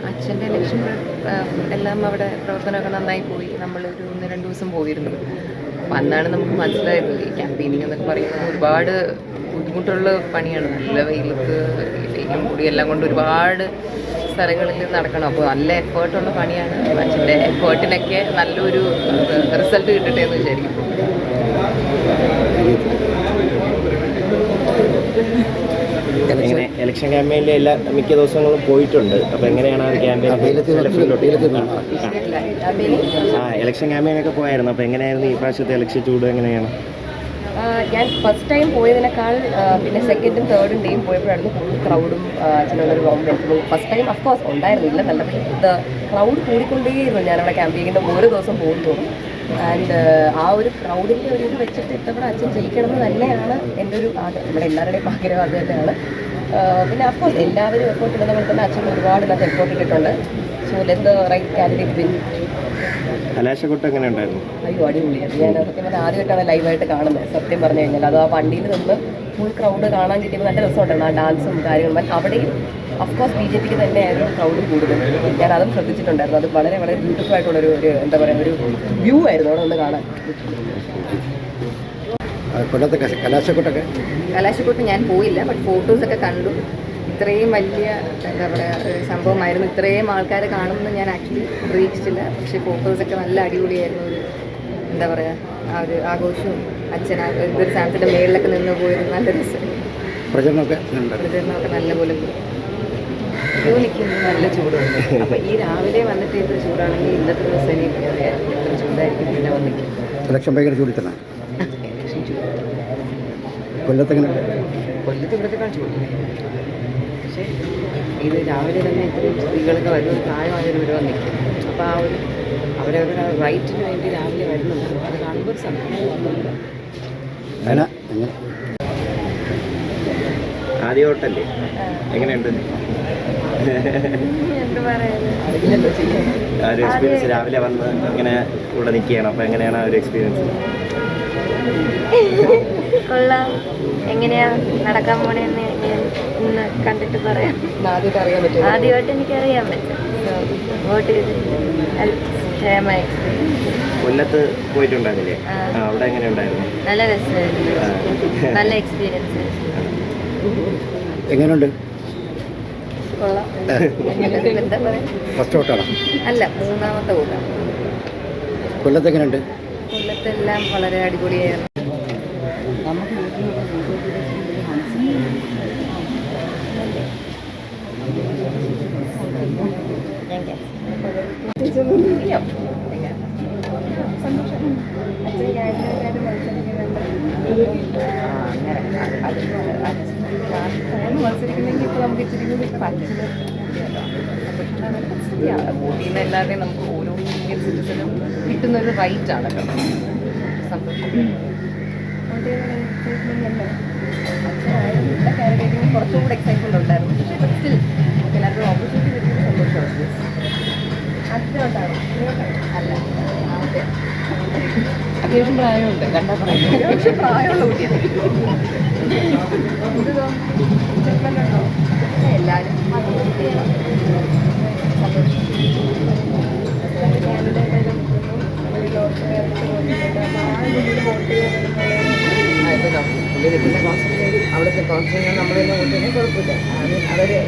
അച്ഛൻ്റെ ഇലക്ഷൻ എല്ലാം അവിടെ പ്രവർത്തനമൊക്കെ നന്നായി പോയി. നമ്മളൊരു 1-2 ദിവസം പോയിരുന്നു. അപ്പം അന്നാണ് നമുക്ക് മനസ്സിലായത് ഈ ക്യാമ്പയിനിങ് എന്നൊക്കെ പറയുന്നത് ഒരുപാട് ബുദ്ധിമുട്ടുള്ള പണിയാണ്. നല്ല വെയിലത്ത് വെയിലും കൂടിയെല്ലാം കൊണ്ട് ഒരുപാട് സ്ഥലങ്ങളിൽ നടക്കണം. അപ്പോൾ നല്ല എഫേർട്ടുള്ള പണിയാണ്. അച്ഛൻ്റെ എഫേർട്ടിനൊക്കെ നല്ലൊരു റിസൾട്ട് കിട്ടട്ടെ എന്ന് വിചാരിക്കും. ഇലക്ഷൻ ക്യാമ്പയിനിലെ മിക്ക ദിവസങ്ങളും പോയിട്ടുണ്ട്. അപ്പോൾ എങ്ങനെയാണ് ആ ക്യാമ്പയിൻ ഇലക്ഷൻ ക്യാമ്പയിനൊക്കെ പോയായിരുന്നു? അപ്പോൾ എങ്ങനെയായിരുന്നു ഈ പ്രാവശ്യത്തെ ഇലക്ഷൻ ചൂട്? എങ്ങനെയാണ്? ഞാൻ ഫസ്റ്റ് ടൈം പോയതിനേക്കാൾ പിന്നെ സെക്കൻഡും തേർഡും ഡേയും പോയപ്പോഴായിരുന്നു കൂടുതൽ ക്രൗഡും അച്ഛനുള്ളൊരു കോമ്പൻസ്. ഫസ്റ്റ് ടൈം അഫ്കോഴ്സ് ഉണ്ടായിരുന്നില്ല, നല്ല ക്രൗഡ് കൂടിക്കൊണ്ടേയിരുന്നു. ഞാനവിടെ ക്യാമ്പയിനിൻ്റെ ഓരോ ദിവസം പോകുന്നു. ആൻഡ് ആ ഒരു ക്രൗഡിൻ്റെ ഒരു ഇത് വെച്ചിട്ട് ഇത്തവണ അച്ഛൻ ജയിക്കണമെന്ന് തന്നെയാണ് എൻ്റെ ഒരു ആഗ്രഹം. നമ്മുടെ എല്ലാവരുടെയും ആഗ്രഹം അത് തന്നെയാണ്. പിന്നെ അഫ്കോഴ്സ് എല്ലാവരും എഫോർട്ട് ഇടുന്ന പോലെ തന്നെ അച്ഛൻ ഒരുപാട് നല്ല എഫോർട്ട് ഇട്ടിട്ടുണ്ട്. So let the right candidate win. കലാശക്കൊട്ട് എങ്ങനെ ഉണ്ടായിരുന്നു? അയ്യോ അടിപൊളിയാണ്. ഞാൻ സത്യം പറഞ്ഞാൽ ആദ്യമായിട്ടാണ് ലൈവായിട്ട് കാണുന്നത്. സത്യം പറഞ്ഞു കഴിഞ്ഞാൽ അത് ആ വണ്ടിയിൽ നിന്ന് ഫുൾ ക്രൗഡ് കാണാൻ കിട്ടിയപ്പോൾ നല്ല രസമുണ്ടായിരുന്നു. ആ ഡാൻസും കാര്യങ്ങളും അവിടെയും അഫ്കോഴ്സ് BJPക്ക് തന്നെയായിരുന്നു ക്രൗഡ് കൂടുതൽ. ഞാൻ അതും ശ്രദ്ധിച്ചിട്ടുണ്ടായിരുന്നു. അത് വളരെ വളരെ ബ്യൂട്ടിഫുൾ ആയിട്ടുള്ളൊരു എന്താ പറയുക ഒരു വ്യൂ ആയിരുന്നു അവിടെ ഒന്ന് കാണാൻ. കലാശക്കൊട്ട് ഞാൻ പോയില്ല, ബട്ട് ഫോട്ടോസൊക്കെ കണ്ടു. ഇത്രയും വലിയ എന്താ പറയുക സംഭവമായിരുന്നു. ഇത്രയും ആൾക്കാർ കാണുമെന്ന് ഞാൻ ആക്ച്വലി പ്രതീക്ഷിച്ചില്ല. പക്ഷേ ഫോട്ടോസൊക്കെ നല്ല അടിപൊളിയായിരുന്നു. ഒരു എന്താ പറയുക ആ ഒരു ആഘോഷവും അച്ഛൻ ഒരു സാധനത്തിൻ്റെ മേളിലൊക്കെ നിന്ന് പോയത് നല്ല രസം. പ്രചരണമൊക്കെ നല്ലപോലെ പോയി. ക്യൂ നിൽക്കുന്നത് നല്ല ചൂടുണ്ട്. അപ്പം ഈ രാവിലെ വന്നിട്ട് ഇത് ചൂടാണെങ്കിൽ ഇന്നത്തെ ദിവസം എനിക്ക് അറിയാം എത്ര ചൂടായിരിക്കും പിന്നെ വന്നിട്ട്. ഇലക്ഷൻ ഭയങ്കര ചൂടി തന്നെ. കൊല്ലത്ത് ഇവിടത്തേക്കാൾ ചൂട്. പക്ഷേ ഇത് രാവിലെ തന്നെ ഇത്രയും സ്ത്രീകളൊക്കെ വരുന്ന പ്രായമായവർ വന്നിരിക്കും. അപ്പോൾ ആ ഒരു അവരവരുടെ റൈറ്റിന് വേണ്ടി രാവിലെ വരുന്നുണ്ട്. അത് കാണുമ്പോൾ ഒരു സന്തോഷം. ആദ്യമായിട്ടല്ലേ? എങ്ങനെയുണ്ട് എന്ത് പറയാനും ആ ഒരു എക്സ്പീരിയൻസ്? രാവിലെ വന്ന് ഇങ്ങനെ ഇവിടെ നിൽക്കുകയാണ്. അപ്പോൾ എങ്ങനെയാണ് ആ ഒരു എക്സ്പീരിയൻസ്? കൊള്ളാം. എങ്ങനെയാ നടക്കാൻ പോണെന്ന് ഞാൻ ഇന്ന് കണ്ടിട്ട് പറയാം. ആദ്യമായിട്ട് അറിയാൻ പറ്റും. ആദ്യമായിട്ട് എനിക്കറിയാൻ പറ്റും. വോട്ട് കൊല്ലത്ത് പോയിട്ടുണ്ടായിരുന്നില്ലേ? അവിടെ എങ്ങനെ ഉണ്ടായിരുന്നു? നല്ല രസമായിരുന്നു. നല്ല എക്സ്പീരിയൻസ്. എങ്ങനെയുണ്ട്? കൊള്ളാം. എന്താ പറയുക, ഫസ്റ്റ് വോട്ടാണോ? അല്ല, മൂന്നാമത്തെ വോട്ടാണ്. കൊല്ലത്ത് എങ്ങനെയുണ്ട്? കൊല്ലത്തെല്ലാം വളരെ അടിപൊളിയായിരുന്നു. മത്സരിക്കുന്നെങ്കിൽ ഇപ്പോൾ നമുക്ക് ഇച്ചിരി കൂടി പറ്റില്ല. വോട്ട് ചെയ്യുന്ന എല്ലാവരെയും നമുക്ക് ഓരോ ഇന്ത്യൻ സിറ്റിസനും കിട്ടുന്നൊരു റൈറ്റ് ആണ് കേട്ടോ. അച്ഛനായാലും എല്ലാ കാൻഡിഡേറ്റിനും കുറച്ചും കൂടെ എക്സൈറ്റ്മെൻറ്റ് ഉണ്ടായിരുന്നു. പക്ഷേ സ്റ്റിൽ എല്ലാവർക്കും ഓപ്പർച്യൂണിറ്റി കിട്ടുന്ന സന്തോഷമാണ്. അല്ല, അത്യാവശ്യം പ്രായമുണ്ട്. കണ്ടാൽ പറയാം അത്യാവശ്യം പ്രായമുള്ള കുട്ടിയാണ്. എല്ലാവരും സന്തോഷം. പുള്ളി നിൽക്കുന്ന കോൺസെൻട്രേറ്റ് അവിടുത്തെ കോൺസെൻട്രേറ്റ് നമ്മൾ തന്നെ വോട്ട് ചെയ്യാൻ കുഴപ്പമില്ല. അതൊരു